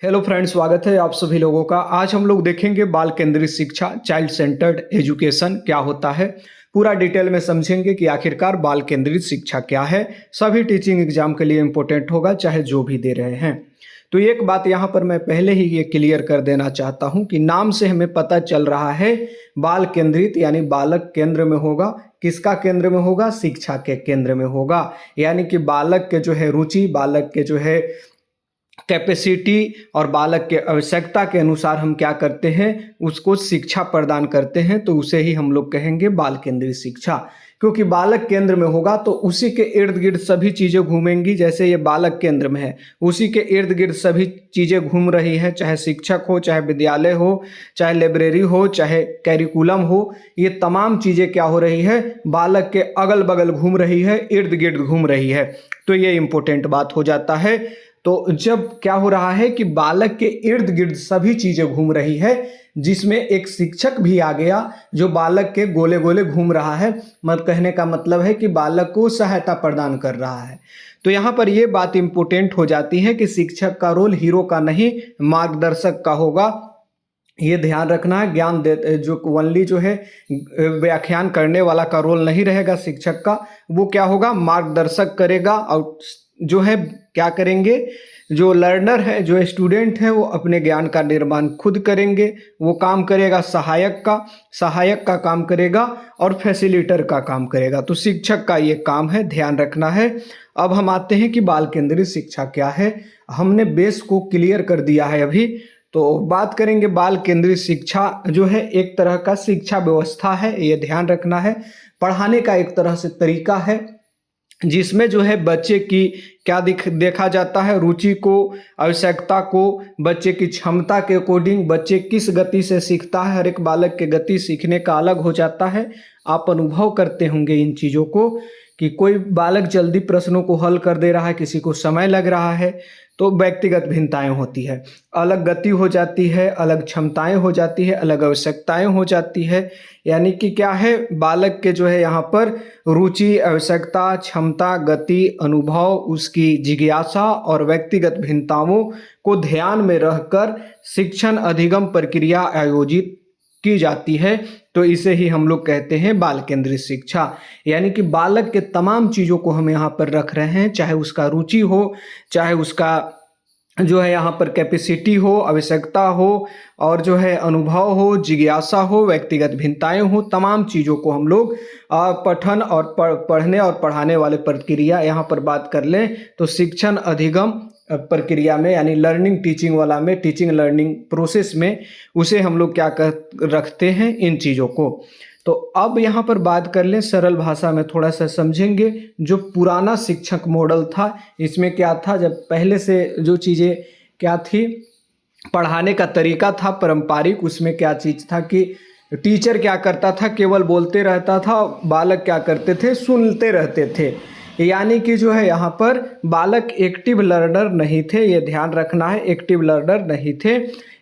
Hello friends, स्वागत है आप सभी लोगों का। आज हम लोग देखेंगे बाल केंद्रित शिक्षा, चाइल्ड सेंटर्ड एजुकेशन क्या होता है। पूरा डिटेल में समझेंगे कि आखिरकार बाल केंद्रित शिक्षा क्या है। सभी टीचिंग एग्जाम के लिए इम्पोर्टेंट होगा, चाहे जो भी दे रहे हैं। तो एक बात यहाँ पर मैं पहले ही ये क्लियर कर देना चाहता हूँ कि नाम से हमें पता चल रहा है बाल केंद्रित यानी बालक केंद्र में होगा। किसका केंद्र में होगा? शिक्षा के केंद्र में होगा। यानी कि बालक के जो है रुचि, बालक के जो है कैपेसिटी और बालक के आवश्यकता के अनुसार हम क्या करते हैं, उसको शिक्षा प्रदान करते हैं। तो उसे ही हम लोग कहेंगे बाल केंद्रित शिक्षा। क्योंकि बालक केंद्र में होगा तो उसी के इर्द गिर्द सभी चीज़ें घूमेंगी। जैसे ये बालक केंद्र में है, उसी के इर्द गिर्द सभी चीज़ें घूम रही है, चाहे शिक्षक हो, चाहे विद्यालय हो, चाहे लाइब्रेरी हो, चाहे कैरिकुलम हो। ये तमाम चीज़ें क्या हो रही है? बालक के अगल बगल घूम रही है, इर्द गिर्द घूम रही है। तो ये इंपॉर्टेंट बात हो जाता है। तो जब क्या हो रहा है कि बालक के इर्द गिर्द सभी चीजें घूम रही है, जिसमें एक शिक्षक भी आ गया जो बालक के गोले गोले घूम रहा है, मत कहने का मतलब है कि बालक को सहायता प्रदान कर रहा है। तो यहाँ पर यह बात इंपॉर्टेंट हो जाती है कि शिक्षक का रोल हीरो का नहीं, मार्गदर्शक का होगा। ये ध्यान रखना है। ज्ञान दे जो ओनली जो है व्याख्यान करने वाला का रोल नहीं रहेगा शिक्षक का। वो क्या होगा? मार्गदर्शक करेगा। और जो है क्या करेंगे, जो लर्नर है, जो स्टूडेंट है, वो अपने ज्ञान का निर्माण खुद करेंगे। वो काम करेगा सहायक का काम करेगा और फैसिलिटर का काम करेगा। तो शिक्षक का ये काम है, ध्यान रखना है। अब हम आते हैं कि बाल केंद्रित शिक्षा क्या है। हमने बेस को क्लियर कर दिया है अभी। तो बात करेंगे बाल केंद्रित शिक्षा जो है एक तरह का शिक्षा व्यवस्था है, ये ध्यान रखना है। पढ़ाने का एक तरह से तरीका है जिसमें जो है बच्चे की क्या देखा जाता है, रुचि को, आवश्यकता को, बच्चे की क्षमता के अकॉर्डिंग बच्चे किस गति से सीखता है। हर एक बालक के गति सीखने का अलग हो जाता है। आप अनुभव करते होंगे इन चीज़ों को कि कोई बालक जल्दी प्रश्नों को हल कर दे रहा है, किसी को समय लग रहा है। तो व्यक्तिगत भिन्नताएं होती है, अलग गति हो जाती है, अलग क्षमताएं हो जाती है, अलग आवश्यकताएं हो जाती है। यानी कि क्या है, बालक के जो है यहाँ पर रुचि, आवश्यकता, क्षमता, गति, अनुभव, उसकी जिज्ञासा और व्यक्तिगत भिन्नताओं को ध्यान में रखकर शिक्षण अधिगम प्रक्रिया आयोजित की जाती है। तो इसे ही हम लोग कहते हैं बाल केंद्रित शिक्षा। यानी कि बालक के तमाम चीज़ों को हम यहाँ पर रख रहे हैं, चाहे उसका रुचि हो, चाहे उसका जो है यहाँ पर कैपेसिटी हो, आवश्यकता हो, और जो है अनुभव हो, जिज्ञासा हो, व्यक्तिगत भिन्नताएं हो। तमाम चीज़ों को हम लोग पठन और पढ़ने और पढ़ाने वाले प्रक्रिया यहाँ पर बात कर लें तो शिक्षण अधिगम प्रक्रिया में, यानी लर्निंग टीचिंग वाला में, टीचिंग लर्निंग प्रोसेस में उसे हम लोग क्या रखते हैं, इन चीज़ों को। तो अब यहाँ पर बात कर लें, सरल भाषा में थोड़ा सा समझेंगे। जो पुराना शिक्षक मॉडल था, इसमें क्या था, जब पहले से जो चीज़ें क्या थी, पढ़ाने का तरीका था पारंपरिक। उसमें क्या चीज़ था कि टीचर क्या करता था, केवल बोलते रहता था, बालक क्या करते थे, सुनते रहते थे। यानी कि जो है यहाँ पर बालक एक्टिव लर्नर नहीं थे, ये ध्यान रखना है। एक्टिव लर्नर नहीं थे,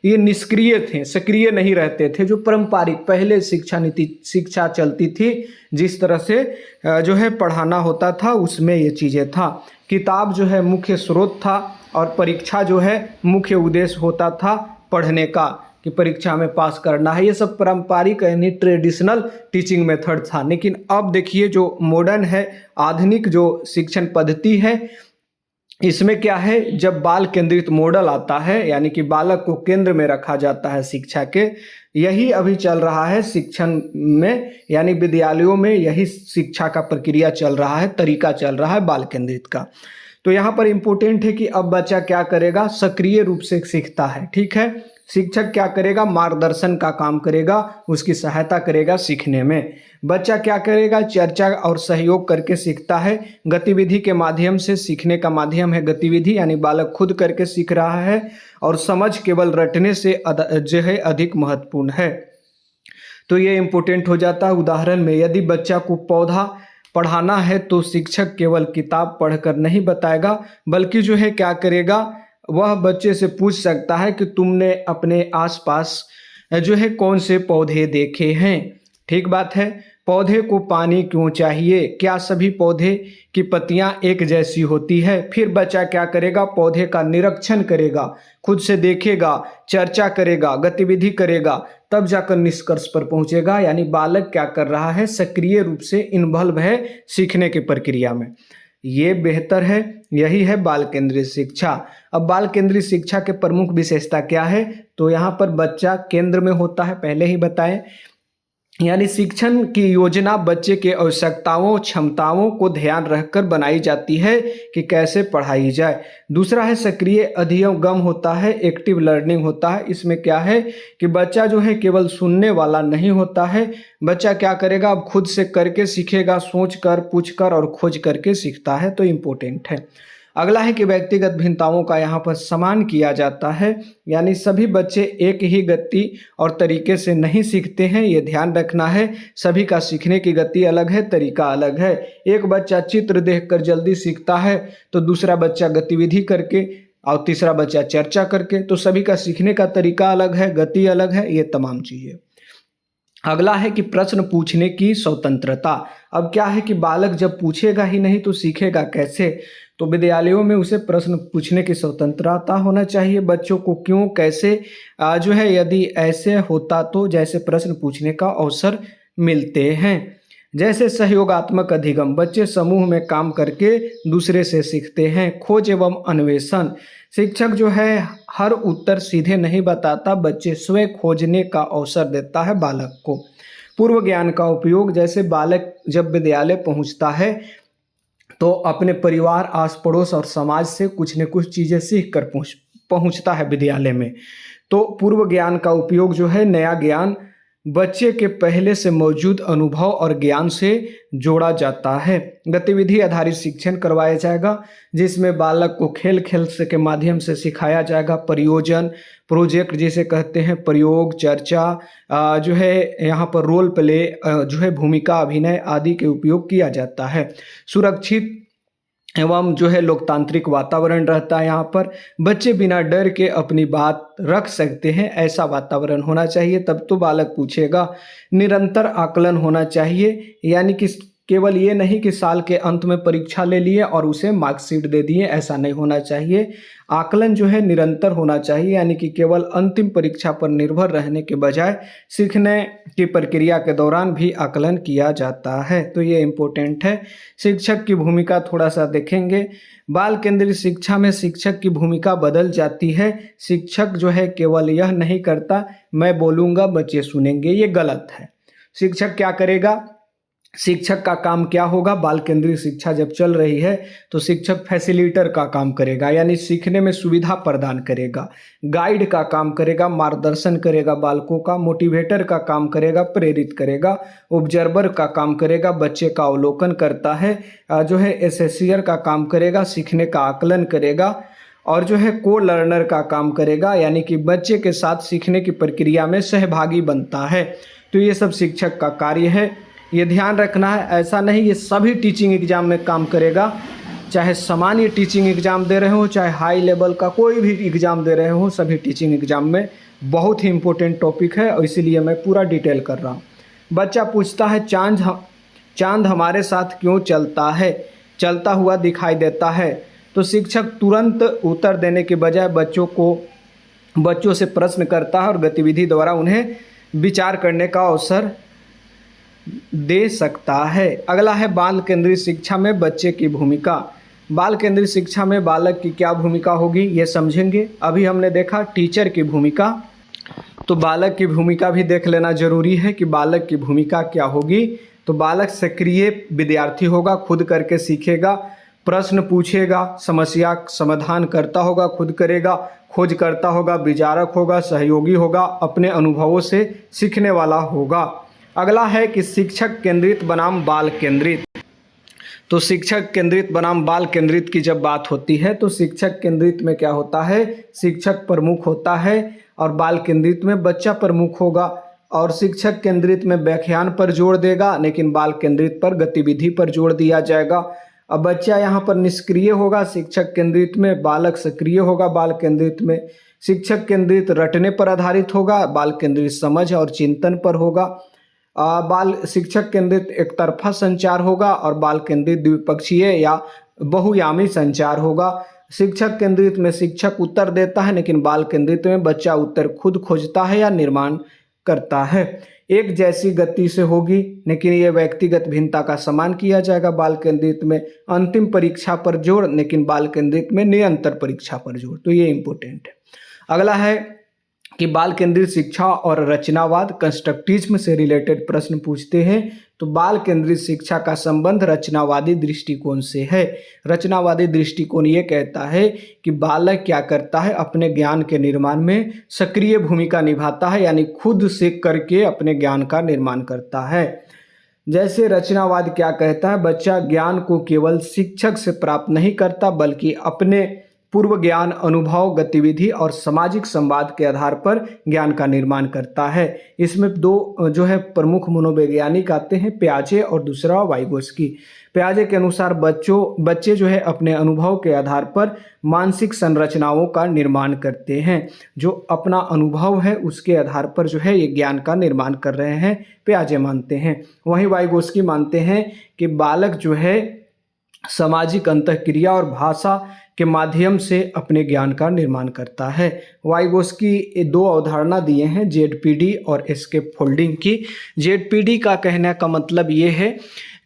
ये निष्क्रिय थे, सक्रिय नहीं रहते थे। जो पारंपरिक पहले शिक्षा चलती थी, जिस तरह से जो है पढ़ाना होता था, उसमें ये चीज़ें था। किताब जो है मुख्य स्रोत था और परीक्षा जो है मुख्य उद्देश्य होता था पढ़ने का, कि परीक्षा में पास करना है। ये सब पारंपरिक यानी ट्रेडिशनल टीचिंग मेथड था। लेकिन अब देखिए जो मॉडर्न है, आधुनिक जो शिक्षण पद्धति है, इसमें क्या है, जब बाल केंद्रित मॉडल आता है, यानी कि बालक को केंद्र में रखा जाता है शिक्षा के। यही अभी चल रहा है शिक्षण में, यानी विद्यालयों में यही शिक्षा का प्रक्रिया चल रहा है, तरीका चल रहा है बाल केंद्रित का। तो यहाँ पर इम्पोर्टेंट है कि अब बच्चा क्या करेगा, सक्रिय रूप से सीखता है। ठीक है, शिक्षक क्या करेगा, मार्गदर्शन का काम करेगा, उसकी सहायता करेगा सीखने में। बच्चा क्या करेगा, चर्चा और सहयोग करके सीखता है। गतिविधि के माध्यम से सीखने का माध्यम है गतिविधि, यानी बालक खुद करके सीख रहा है। और समझ केवल रटने से जो है अधिक महत्वपूर्ण है। तो ये इम्पोर्टेंट हो जाता है। उदाहरण में, यदि बच्चा को पौधा पढ़ाना है तो शिक्षक केवल किताब पढ़कर नहीं बताएगा, बल्कि जो है क्या करेगा, वह बच्चे से पूछ सकता है कि तुमने अपने आसपास जो है कौन से पौधे देखे हैं। ठीक बात है। पौधे को पानी क्यों चाहिए, क्या सभी पौधे की पत्तियां एक जैसी होती है। फिर बच्चा क्या करेगा, पौधे का निरीक्षण करेगा, खुद से देखेगा, चर्चा करेगा, गतिविधि करेगा, तब जाकर निष्कर्ष पर पहुंचेगा। यानी बालक क्या कर रहा है, सक्रिय रूप से इन्वॉल्व है सीखने की प्रक्रिया में। ये बेहतर है, यही है बाल केंद्रित शिक्षा। अब बाल केंद्रित शिक्षा के प्रमुख विशेषता क्या है, तो यहाँ पर बच्चा केंद्र में होता है, पहले ही बताएं। यानी शिक्षण की योजना बच्चे के आवश्यकताओं क्षमताओं को ध्यान रखकर बनाई जाती है कि कैसे पढ़ाई जाए। दूसरा है सक्रिय अधिगम होता है, एक्टिव लर्निंग होता है। इसमें क्या है कि बच्चा जो है केवल सुनने वाला नहीं होता है, बच्चा क्या करेगा, अब खुद से करके सीखेगा, सोच कर, पूछ कर और खोज करके सीखता है, तो इम्पोर्टेंट है। अगला है कि व्यक्तिगत भिन्नताओं का यहाँ पर सम्मान किया जाता है। यानी सभी बच्चे एक ही गति और तरीके से नहीं सीखते हैं, ये ध्यान रखना है। सभी का सीखने की गति अलग है, तरीका अलग है। एक बच्चा चित्र देखकर जल्दी सीखता है, तो दूसरा बच्चा गतिविधि करके और तीसरा बच्चा चर्चा करके। तो सभी का सीखने का तरीका अलग है, गति अलग है, ये तमाम चीज़ें। अगला है कि प्रश्न पूछने की स्वतंत्रता। अब क्या है कि बालक जब पूछेगा ही नहीं तो सीखेगा कैसे, तो विद्यालयों में उसे प्रश्न पूछने की स्वतंत्रता होना चाहिए। बच्चों को क्यों, कैसे जो है, यदि ऐसे होता तो जैसे प्रश्न पूछने का अवसर मिलते हैं। जैसे सहयोगात्मक अधिगम, बच्चे समूह में काम करके दूसरे से सीखते हैं। खोज एवं अन्वेषण, शिक्षक जो है हर उत्तर सीधे नहीं बताता, बच्चे स्वयं खोजने का अवसर देता है बालक को। पूर्व ज्ञान का उपयोग, जैसे बालक जब विद्यालय पहुंचता है तो अपने परिवार, आस पड़ोस और समाज से कुछ न कुछ चीज़ें सीख कर पहुंचता है विद्यालय में। तो पूर्व ज्ञान का उपयोग जो है, नया ज्ञान बच्चे के पहले से मौजूद अनुभव और ज्ञान से जोड़ा जाता है। गतिविधि आधारित शिक्षण करवाया जाएगा, जिसमें बालक को खेल के माध्यम से सिखाया जाएगा। प्रयोजन, प्रोजेक्ट जिसे कहते हैं, प्रयोग, चर्चा जो है, यहाँ पर रोल प्ले जो है, भूमिका अभिनय आदि के उपयोग किया जाता है। सुरक्षित एवं जो है लोकतांत्रिक वातावरण रहता है। यहाँ पर बच्चे बिना डर के अपनी बात रख सकते हैं, ऐसा वातावरण होना चाहिए, तब तो बालक पूछेगा। निरंतर आकलन होना चाहिए, यानी कि केवल ये नहीं कि साल के अंत में परीक्षा ले लिए और उसे मार्कशीट दे दिए, ऐसा नहीं होना चाहिए। आकलन जो है निरंतर होना चाहिए, यानी कि केवल अंतिम परीक्षा पर निर्भर रहने के बजाय सीखने की प्रक्रिया के दौरान भी आकलन किया जाता है, तो ये इम्पोर्टेंट है। शिक्षक की भूमिका थोड़ा सा देखेंगे। बाल केंद्रित शिक्षा में शिक्षक की भूमिका बदल जाती है। शिक्षक जो है केवल यह नहीं करता मैं बोलूँगा बच्चे सुनेंगे, ये गलत है। शिक्षक क्या करेगा, शिक्षक का काम क्या होगा, बाल केंद्रित शिक्षा जब चल रही है तो शिक्षक फैसिलिटेटर का काम करेगा, यानी सीखने में सुविधा प्रदान करेगा। गाइड का काम करेगा, मार्गदर्शन करेगा बालकों का। मोटिवेटर का काम करेगा, प्रेरित करेगा। ऑब्जर्वर का काम करेगा, बच्चे का अवलोकन करता है। जो है एसेसियर का काम करेगा, सीखने का आकलन करेगा। और जो है को लर्नर का काम करेगा, यानी कि बच्चे के साथ सीखने की प्रक्रिया में सहभागी बनता है। तो ये सब शिक्षक का कार्य है, ये ध्यान रखना है। ऐसा नहीं ये सभी टीचिंग एग्जाम में काम करेगा, चाहे सामान्य टीचिंग एग्जाम दे रहे हो, चाहे हाई लेवल का कोई भी एग्जाम दे रहे हो, सभी टीचिंग एग्जाम में बहुत ही इम्पोर्टेंट टॉपिक है और इसीलिए मैं पूरा डिटेल कर रहा हूँ। बच्चा पूछता है चांद हमारे साथ क्यों चलता है, चलता हुआ दिखाई देता है। तो शिक्षक तुरंत उत्तर देने के बजाय बच्चों से प्रश्न करता है और गतिविधि द्वारा उन्हें विचार करने का अवसर दे सकता है। अगला है बाल केंद्रित शिक्षा में बच्चे की भूमिका। बाल केंद्रित शिक्षा में बालक की क्या भूमिका होगी ये समझेंगे। अभी हमने देखा टीचर की भूमिका, तो बालक की भूमिका भी देख लेना जरूरी है कि बालक की भूमिका क्या होगी। तो बालक सक्रिय विद्यार्थी होगा, खुद करके सीखेगा, प्रश्न पूछेगा, समस्या समाधान करता होगा, खुद करेगा, खोज करता होगा, विचारक होगा, सहयोगी होगा, अपने अनुभवों से सीखने वाला होगा। अगला है कि शिक्षक केंद्रित बनाम बाल केंद्रित। तो शिक्षक केंद्रित बनाम बाल केंद्रित की जब बात होती है तो शिक्षक केंद्रित में क्या होता है, शिक्षक प्रमुख होता है और बाल केंद्रित में बच्चा प्रमुख होगा। और शिक्षक केंद्रित में व्याख्यान पर जोर देगा, लेकिन बाल केंद्रित पर गतिविधि पर जोर दिया जाएगा। अब बच्चा यहाँ पर निष्क्रिय होगा, शिक्षक केंद्रित में बालक सक्रिय होगा। बाल केंद्रित में शिक्षक केंद्रित रटने पर आधारित होगा, बाल केंद्रित समझ और चिंतन पर होगा। बाल शिक्षक केंद्रित एक तरफा संचार होगा और बाल केंद्रित द्विपक्षीय या बहुयामी संचार होगा। शिक्षक केंद्रित में शिक्षक उत्तर देता है, लेकिन बाल केंद्रित में बच्चा उत्तर खुद खोजता है या निर्माण करता है। एक जैसी गति से होगी, लेकिन ये व्यक्तिगत भिन्नता का सम्मान किया जाएगा। बाल केंद्रित में अंतिम परीक्षा पर जोर, लेकिन बाल केंद्रित में निरंतर परीक्षा पर जोर। तो ये इंपॉर्टेंट है। अगला है कि बाल केंद्रित शिक्षा और रचनावाद कंस्ट्रक्टिज्म से रिलेटेड प्रश्न पूछते हैं। तो बाल केंद्रित शिक्षा का संबंध रचनावादी दृष्टिकोण से है। रचनावादी दृष्टिकोण ये कहता है कि बालक क्या करता है, अपने ज्ञान के निर्माण में सक्रिय भूमिका निभाता है, यानी खुद से करके अपने ज्ञान का निर्माण करता है। जैसे रचनावाद क्या कहता है, बच्चा ज्ञान को केवल शिक्षक से प्राप्त नहीं करता, बल्कि अपने पूर्व ज्ञान, अनुभव, गतिविधि और सामाजिक संवाद के आधार पर ज्ञान का निर्माण करता है। इसमें दो जो है प्रमुख मनोवैज्ञानिक आते हैं, पियाजे और दूसरा वाइगोस्की। पियाजे के अनुसार बच्चे जो है अपने अनुभव के आधार पर मानसिक संरचनाओं का निर्माण करते हैं। जो अपना अनुभव है उसके आधार पर जो है ये ज्ञान का निर्माण कर रहे हैं, पियाजे मानते हैं। वहीं वाइगोस्की मानते हैं कि बालक जो है सामाजिक अंतःक्रिया और भाषा के माध्यम से अपने ज्ञान का निर्माण करता है। वाइगोस्की दो अवधारणा दिए हैं, जेडपीडी और एस्केप फोल्डिंग की। जेडपीडी का कहने का मतलब ये है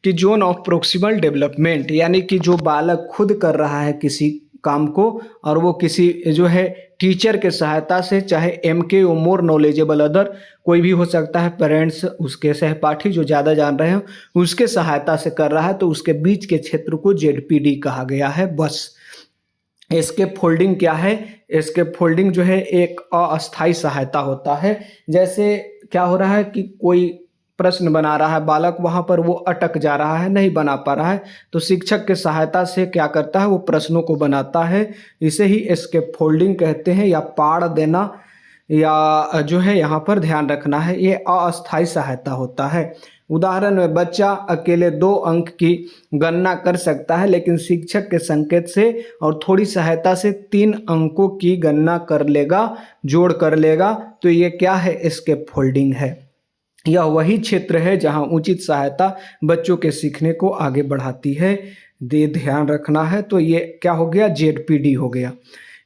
कि जोन ऑफ प्रोक्सिमल डेवलपमेंट, यानी कि जो बालक खुद कर रहा है किसी काम को और वो किसी जो है टीचर के सहायता से, चाहे MK और मोर नॉलेजेबल अदर कोई भी हो सकता है, पेरेंट्स, उसके सहपाठी जो ज़्यादा जान रहे हैं उसके सहायता से कर रहा है, तो उसके बीच के क्षेत्र को जेडपीडी कहा गया है। बस एस्केप फोल्डिंग क्या है? एस्केप फोल्डिंग जो है एक अस्थायी सहायता होता है। जैसे क्या हो रहा है कि कोई प्रश्न बना रहा है बालक, वहाँ पर वो अटक जा रहा है, नहीं बना पा रहा है, तो शिक्षक के सहायता से क्या करता है, वो प्रश्नों को बनाता है। इसे ही एस्केप फोल्डिंग कहते हैं, या पाड़ देना, या जो है यहाँ पर ध्यान रखना है, ये अस्थायी सहायता होता है। उदाहरण में बच्चा अकेले 2 अंक की गणना कर सकता है, लेकिन शिक्षक के संकेत से और थोड़ी सहायता से 3 अंकों की गणना कर लेगा, जोड़ कर लेगा। तो ये क्या है? एस्केप फोल्डिंग है। यह वही क्षेत्र है जहाँ उचित सहायता बच्चों के सीखने को आगे बढ़ाती है। ध्यान रखना है। तो ये क्या हो गया? जेडपीडी हो गया।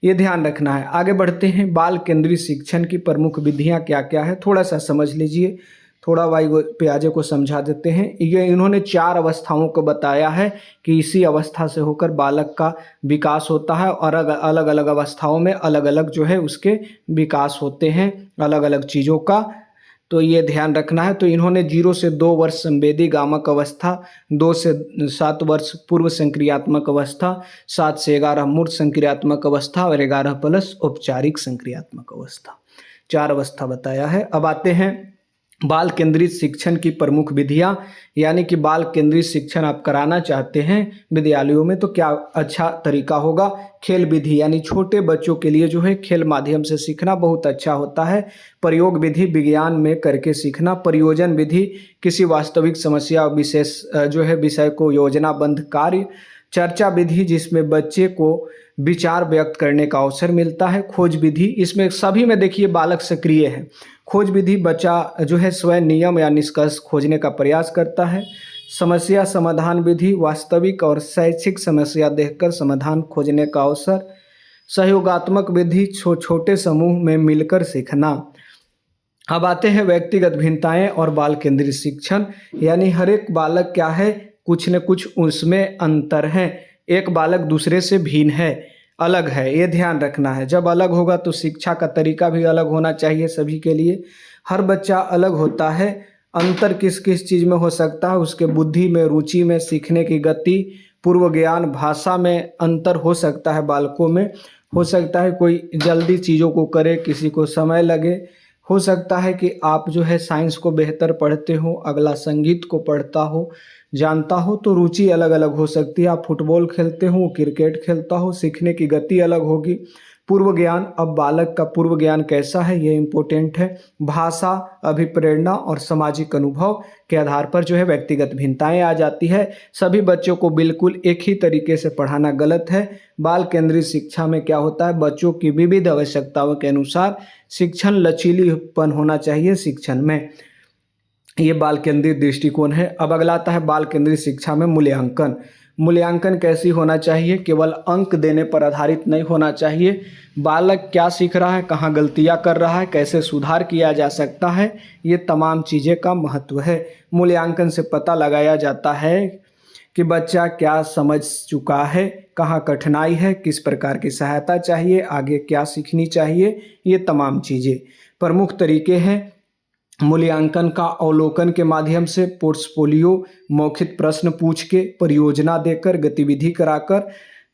ये ध्यान रखना है। आगे बढ़ते हैं। बाल केंद्रित शिक्षण की प्रमुख विधियाँ क्या क्या है, थोड़ा सा समझ लीजिए। थोड़ा पियाजे को समझा देते हैं। ये इन्होंने 4 अवस्थाओं को बताया है कि इसी अवस्था से होकर बालक का विकास होता है, और अलग अलग अवस्थाओं में अलग अलग जो है उसके विकास होते हैं, अलग अलग चीज़ों का। तो ये ध्यान रखना है। तो इन्होंने 0 से 2 वर्ष संवेदी गामक अवस्था, 2 से 7 वर्ष पूर्व संक्रियात्मक अवस्था, 7 से 11 मूर्त संक्रियात्मक अवस्था और 11 प्लस औपचारिक संक्रियात्मक अवस्था, 4 अवस्था बताया है। अब आते हैं बाल केंद्रित शिक्षण की प्रमुख विधियां, यानी कि बाल केंद्रित शिक्षण आप कराना चाहते हैं विद्यालयों में, तो क्या अच्छा तरीका होगा? खेल विधि, यानी छोटे बच्चों के लिए जो है खेल माध्यम से सीखना बहुत अच्छा होता है। प्रयोग विधि, विज्ञान में करके सीखना। प्रयोजन विधि, किसी वास्तविक समस्या विशेष जो है विषय को योजनाबद्ध कार्य। चर्चा विधि, जिसमें बच्चे को विचार व्यक्त करने का अवसर मिलता है। खोज विधि, इसमें सभी में देखिए बालक सक्रिय है। खोज विधि, बच्चा जो है स्वयं नियम या निष्कर्ष खोजने का प्रयास करता है। समस्या समाधान विधि, वास्तविक और शैक्षिक समस्या देखकर समाधान खोजने का अवसर। सहयोगात्मक विधि, छोटे समूह में मिलकर सीखना। अब आते हैं व्यक्तिगत भिन्नताएं और बाल केंद्रित शिक्षण, यानी हर एक बालक क्या है, कुछ न कुछ उसमें अंतर है। एक बालक दूसरे से भिन्न है, अलग है, ये ध्यान रखना है। जब अलग होगा तो शिक्षा का तरीका भी अलग होना चाहिए सभी के लिए। हर बच्चा अलग होता है। अंतर किस किस चीज़ में हो सकता है? उसके बुद्धि में, रुचि में, सीखने की गति, पूर्व ज्ञान, भाषा में अंतर हो सकता है बालकों में। हो सकता है कोई जल्दी चीज़ों को करे, किसी को समय लगे। हो सकता है कि आप जो है साइंस को बेहतर पढ़ते हो, अगला संगीत को पढ़ता हो, जानता हो, तो रुचि अलग अलग हो सकती है। आप फुटबॉल खेलते हो, क्रिकेट खेलता हो, सीखने की गति अलग होगी। पूर्व ज्ञान, अब बालक का पूर्व ज्ञान कैसा है, ये इम्पोर्टेंट है। भाषा, अभिप्रेरणा और सामाजिक अनुभव के आधार पर जो है व्यक्तिगत भिन्नताएं आ जाती है। सभी बच्चों को बिल्कुल एक ही तरीके से पढ़ाना गलत है। बाल केंद्रित शिक्षा में क्या होता है, बच्चों की विविध आवश्यकताओं के अनुसार शिक्षण लचीलीपन होना चाहिए शिक्षण में। ये बाल केंद्रित दृष्टिकोण है। अब अगला आता है बाल केंद्रित शिक्षा में मूल्यांकन। मूल्यांकन कैसी होना चाहिए? केवल अंक देने पर आधारित नहीं होना चाहिए। बालक क्या सीख रहा है, कहाँ गलतियाँ कर रहा है, कैसे सुधार किया जा सकता है, ये तमाम चीज़ें का महत्व है। मूल्यांकन से पता लगाया जाता है कि बच्चा क्या समझ चुका है, कहाँ कठिनाई है, किस प्रकार की सहायता चाहिए, आगे क्या सीखनी चाहिए, ये तमाम चीज़ें। प्रमुख तरीके हैं मूल्यांकन का: अवलोकन के माध्यम से, पोर्टफोलियो, मौखिक प्रश्न पूछ के, परियोजना देकर, गतिविधि कराकर,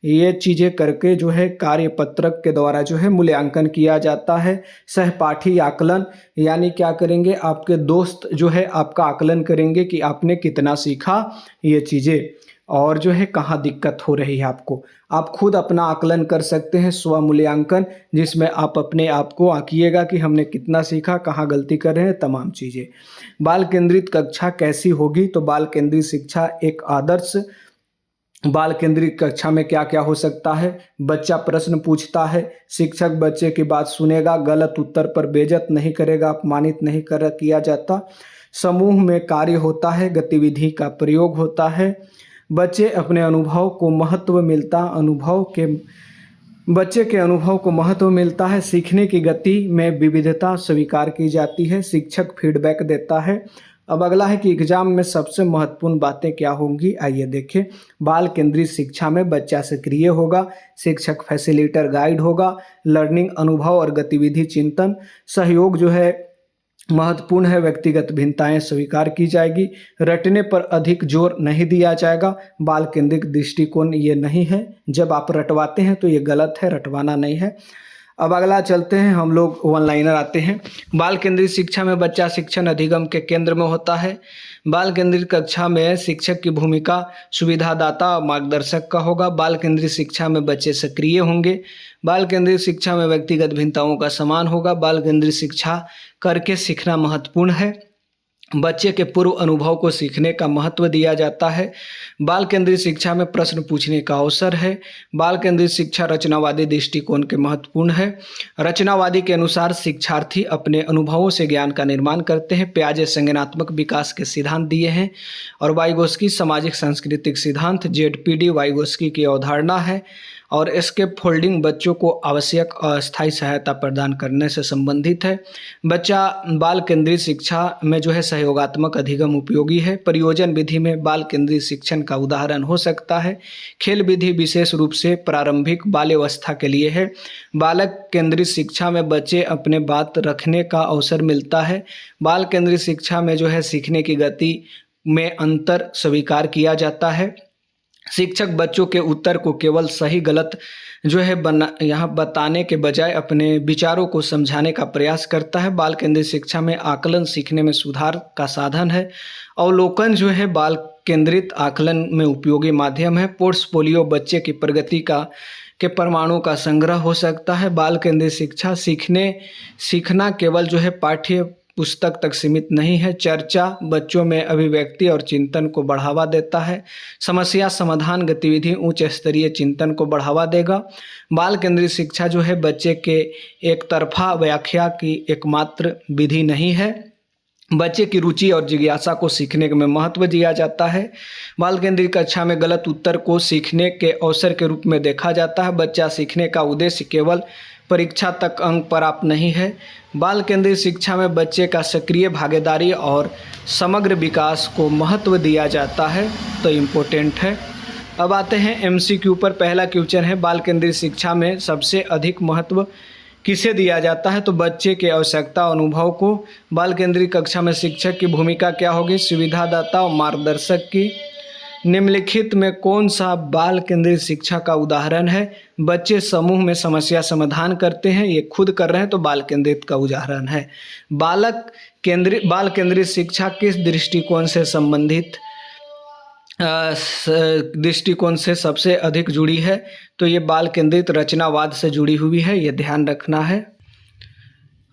ये चीज़ें करके जो है कार्यपत्रक के द्वारा जो है मूल्यांकन किया जाता है। सहपाठी आकलन, यानी क्या करेंगे, आपके दोस्त जो है आपका आकलन करेंगे कि आपने कितना सीखा, ये चीज़ें, और जो है कहाँ दिक्कत हो रही है आपको। आप खुद अपना आकलन कर सकते हैं, स्व मूल्यांकन, जिसमें आप अपने आप को आंकिएगा कि हमने कितना सीखा, कहाँ गलती कर रहे हैं, तमाम चीज़ें। बाल केंद्रित कक्षा कैसी होगी? तो बाल केंद्रित शिक्षा एक आदर्श बाल केंद्रित कक्षा में क्या क्या हो सकता है? बच्चा प्रश्न पूछता है, शिक्षक बच्चे की बात सुनेगा, गलत उत्तर पर बेइज्जत नहीं करेगा, अपमानित नहीं किया जाता। समूह में कार्य होता है, गतिविधि का प्रयोग होता है। बच्चे अपने अनुभव को महत्व मिलता बच्चे के अनुभव को महत्व मिलता है। सीखने की गति में विविधता स्वीकार की जाती है। शिक्षक फीडबैक देता है। अब अगला है कि एग्जाम में सबसे महत्वपूर्ण बातें क्या होंगी, आइए देखें। बाल केंद्रित शिक्षा में बच्चा सक्रिय होगा, शिक्षक फैसिलिटेटर गाइड होगा, लर्निंग अनुभव और गतिविधि चिंतन, सहयोग जो है महत्वपूर्ण है, व्यक्तिगत भिन्नताएं स्वीकार की जाएगी, रटने पर अधिक जोर नहीं दिया जाएगा। बाल केंद्रित दृष्टिकोण ये नहीं है, जब आप रटवाते हैं तो ये गलत है, रटवाना नहीं है। अब अगला चलते हैं, हम लोग वन लाइनर आते हैं। बाल केंद्रित शिक्षा में बच्चा शिक्षण अधिगम के केंद्र में होता है। बाल केंद्रित कक्षा में शिक्षक की भूमिका सुविधादाता और मार्गदर्शक का होगा। बाल केंद्रित शिक्षा में बच्चे सक्रिय होंगे। बाल केंद्रित शिक्षा में व्यक्तिगत भिन्नताओं का सम्मान होगा। बाल केंद्रित शिक्षा करके सीखना महत्वपूर्ण है। बच्चे के पूर्व अनुभव को सीखने का महत्व दिया जाता है। बाल केंद्रित शिक्षा में प्रश्न पूछने का अवसर है। बाल केंद्रित शिक्षा रचनावादी दृष्टिकोण के महत्वपूर्ण है। रचनावादी के अनुसार शिक्षार्थी अपने अनुभवों से ज्ञान का निर्माण करते हैं। पियाजे संज्ञानात्मक विकास के सिद्धांत दिए हैं और वाइगोस्की सामाजिक सांस्कृतिक सिद्धांत, जेडपीडी वाइगोस्की की अवधारणा है और एस्केप फोल्डिंग बच्चों को आवश्यक अस्थायी सहायता प्रदान करने से संबंधित है। बच्चा बाल केंद्रित शिक्षा में जो है सहयोगात्मक अधिगम उपयोगी है। परियोजन विधि में बाल केंद्रित शिक्षण का उदाहरण हो सकता है। खेल विधि विशेष रूप से प्रारंभिक बाल्यावस्था के लिए है। बालक केंद्रित शिक्षा में बच्चे अपने बात रखने का अवसर मिलता है। बाल केंद्रित शिक्षा में जो है सीखने की गति में अंतर स्वीकार किया जाता है। शिक्षक बच्चों के उत्तर को केवल सही गलत जो है यहाँ बताने के बजाय अपने विचारों को समझाने का प्रयास करता है। बाल केंद्रित शिक्षा में आकलन सीखने में सुधार का साधन है। अवलोकन जो है बाल केंद्रित आकलन में उपयोगी माध्यम है। पोर्टफोलियो बच्चे की प्रगति के परमाणु का संग्रह हो सकता है। बाल केंद्रित शिक्षा सीखना केवल जो है पाठ्य पुस्तक तक सीमित नहीं है। चर्चा बच्चों में अभिव्यक्ति और चिंतन को बढ़ावा देता है। समस्या समाधान गतिविधि उच्च स्तरीय चिंतन को बढ़ावा देगा। बाल केंद्रित शिक्षा जो है बच्चे के एक तरफा व्याख्या की एकमात्र विधि नहीं है। बच्चे की रुचि और जिज्ञासा को सीखने में महत्व दिया जाता है। बाल केंद्रित कक्षा में गलत उत्तर को सीखने के अवसर के रूप में देखा जाता है। बच्चा सीखने का उद्देश्य केवल परीक्षा तक अंक प्राप्त नहीं है। बाल केंद्रित शिक्षा में बच्चे का सक्रिय भागीदारी और समग्र विकास को महत्व दिया जाता है, तो इम्पोर्टेंट है। अब आते हैं एमसीक्यू पर। पहला क्वेश्चन है, बाल केंद्रित शिक्षा में सबसे अधिक महत्व किसे दिया जाता है? तो बच्चे के आवश्यकता अनुभव को। बाल केंद्रित कक्षा में शिक्षक की भूमिका क्या होगी? सुविधादाता और मार्गदर्शक की। निम्नलिखित में कौन सा बाल केंद्रित शिक्षा का उदाहरण है? बच्चे समूह में समस्या समाधान करते हैं, ये खुद कर रहे हैं, तो बाल केंद्रित का उदाहरण है। बाल केंद्रित शिक्षा किस दृष्टिकोण से संबंधित दृष्टिकोण से सबसे अधिक जुड़ी है? तो ये बाल केंद्रित रचनावाद से जुड़ी हुई है, ये ध्यान रखना है।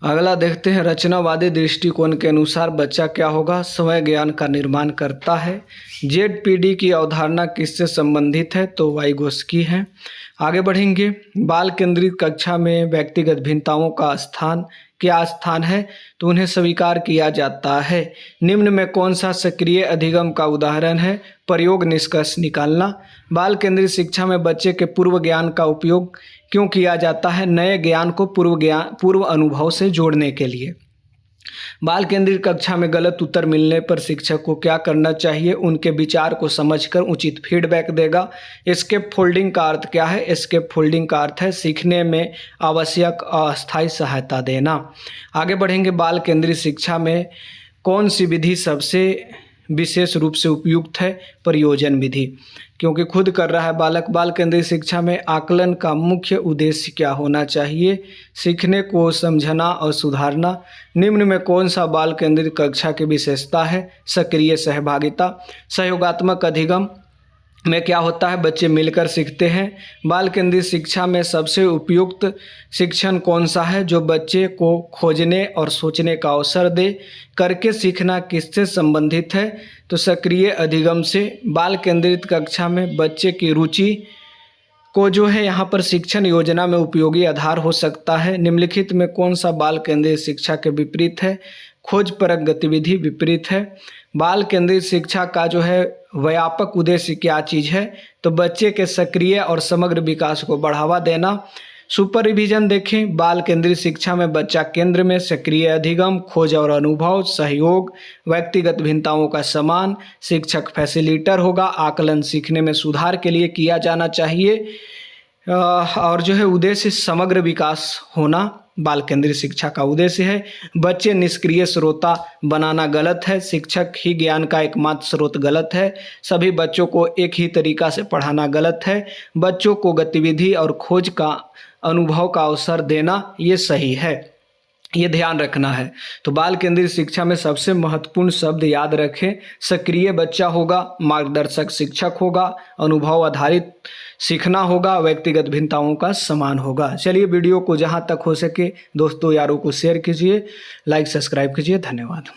अगला देखते हैं, रचनावादी दृष्टिकोण के अनुसार बच्चा क्या होगा? स्वयं ज्ञान का निर्माण करता है। जेडपीडी की अवधारणा किससे संबंधित है? तो वाइगोस्की है। आगे बढ़ेंगे। बाल केंद्रित कक्षा में व्यक्तिगत भिन्नताओं का स्थान क्या स्थान है, तो उन्हें स्वीकार किया जाता है। निम्न में कौन सा सक्रिय अधिगम का उदाहरण है? प्रयोग निष्कर्ष निकालना। बाल केंद्रित शिक्षा में बच्चे के पूर्व ज्ञान का उपयोग क्यों किया जाता है? नए ज्ञान को पूर्व अनुभव से जोड़ने के लिए। बाल केंद्रित कक्षा में गलत उत्तर मिलने पर शिक्षक को क्या करना चाहिए? उनके विचार को समझकर उचित फीडबैक देगा। एस्केप फोल्डिंग का अर्थ क्या है? एस्केप फोल्डिंग का अर्थ है सीखने में आवश्यक अस्थायी सहायता देना। आगे बढ़ेंगे। बाल केंद्रित शिक्षा में कौन सी विधि सबसे विशेष रूप से उपयुक्त है? प्रयोजन विधि, क्योंकि खुद कर रहा है बालक। बाल केंद्रित शिक्षा में आकलन का मुख्य उद्देश्य क्या होना चाहिए? सीखने को समझना और सुधारना। निम्न में कौन सा बाल केंद्रित कक्षा की विशेषता है? सक्रिय सहभागिता। सहयोगात्मक अधिगम में क्या होता है? बच्चे मिलकर सीखते हैं। बाल केंद्रित शिक्षा में सबसे उपयुक्त शिक्षण कौन सा है? जो बच्चे को खोजने और सोचने का अवसर दे। करके सीखना किससे संबंधित है? तो सक्रिय अधिगम से। बाल केंद्रित कक्षा में बच्चे की रुचि को जो है यहाँ पर शिक्षण योजना में उपयोगी आधार हो सकता है। निम्नलिखित में कौन सा बाल केंद्रित शिक्षा के विपरीत है? खोजपरक गतिविधि विपरीत है। बाल केंद्रित शिक्षा का जो है व्यापक उद्देश्य क्या चीज़ है? तो बच्चे के सक्रिय और समग्र विकास को बढ़ावा देना। सुपर रिविजन देखें। बाल केंद्रित शिक्षा में बच्चा केंद्र में, सक्रिय अधिगम, खोज और अनुभव, सहयोग, व्यक्तिगत भिन्नताओं का सम्मान, शिक्षक फैसिलिटर होगा, आकलन सीखने में सुधार के लिए किया जाना चाहिए, और जो है उद्देश्य समग्र विकास होना बाल केंद्रित शिक्षा का उद्देश्य है। बच्चे निष्क्रिय श्रोता बनाना गलत है। शिक्षक ही ज्ञान का एकमात्र स्रोत गलत है। सभी बच्चों को एक ही तरीका से पढ़ाना गलत है। बच्चों को गतिविधि और खोज का अनुभव का अवसर देना ये सही है। ये ध्यान रखना है। तो बाल केंद्रित शिक्षा में सबसे महत्वपूर्ण शब्द याद रखें। सक्रिय बच्चा होगा, मार्गदर्शक शिक्षक होगा, अनुभव आधारित सीखना होगा, व्यक्तिगत भिन्नताओं का सम्मान होगा। चलिए वीडियो को जहाँ तक हो सके दोस्तों यारों को शेयर कीजिए, लाइक सब्सक्राइब कीजिए। धन्यवाद।